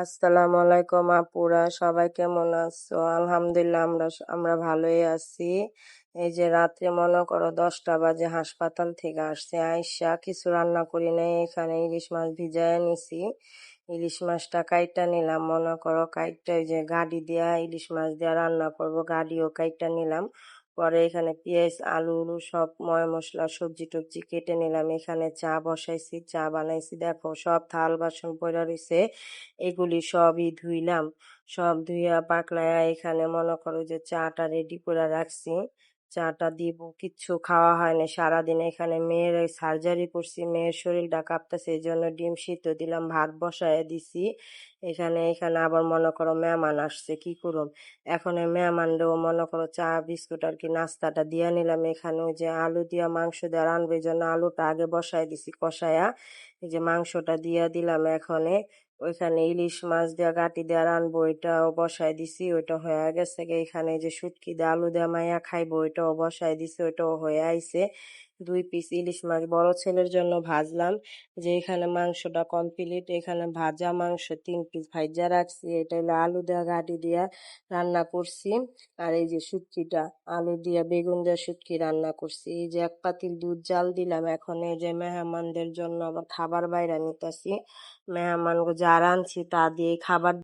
আসসালামু আলাইকুম আপুরা, সবাই কেমন আছো? আলহামদুলিল্লাহ আমরা ভালোই আছি। এই যে রাত্রে মনে করো 10টা বাজে হাসপাতাল থেকে আসছে, আইসা কিছু রান্না করি নাই, এখানে ইলিশ মাছ ভিজায় নিছি। ইলিশ মাছটা কাইটা নিলাম, মনে করো কাইটা ওই যে গাড়ি দিয়া ইলিশ মাছ দিয়া রান্না করব, গাড়িও কাইটা নিলাম। পরে এখানে পেঁয়াজ আলু উলু সব ময় মশলা সবজি টবজি কেটে নিলাম। এখানে চা বসাইছি, চা বানাইছি, দেখো সব থাল বাসন পড়ে রইছে, এগুলি সবই ধুইলাম। সব ধুইয়া পাকলাইয়া এখানে মনে করো যে চাটা রেডি করে রাখছি। চাটা দিব, কিচ্ছু খাওয়া হয়নি সারাদিন। এখানে মেয়ের সার্জারি করছি, মেয়ের শরীরটা কাঁপতেছে, এই জন্য ডিম সিদ্ধ দিলাম, ভাত বসায় দিছি। এখানে আবার মনে করো মেহমান আসছে, কি করুম এখন? এই মেহমানরাও মনে করো চা বিস্কুট আর কি নাস্তাটা দিয়া নিলাম। এখানে ওই যে আলু দিয়া মাংস দেওয়া রানবে, এই জন্য আলুটা আগে বসায় দিছি কষায়া, এই যে মাংসটা দিয়া দিলাম। এখানে ওইখানে ইলিশ মাছ দিয়া গাটি দিয়া রানবো, ওইটাও বসায় দিছি, ওইটা হয়ে গেছে গে। এখানে যে শুটকি দিয়ে আলু দিয়া মাইয়া খাইবো, ওইটাও বসায় দিছি, ওইটাও হয়ে আইছে। 2 পিস ইলিশ মাছ বড় ছেলের জন্য ভাজলাম। যে এখানে মাংসটা কমপ্লিট, এখানে ভাজা মাংস 3 পিস ভাজা রাখছি, এটা হলো আলু দেওয়া গাটি দিয়া রান্না করছি। আর এই যে শুটকিটা আলু দিয়া বেগুন দিয়া শুটকি রান্না করছি। এই যে 1 পাতিল দুধ জাল দিলাম। এখন এই যে মেহমানদের জন্য আবার খাবার বাইরা নিতেছি, মেহমান যারা আনছি তা দিয়ে খাবার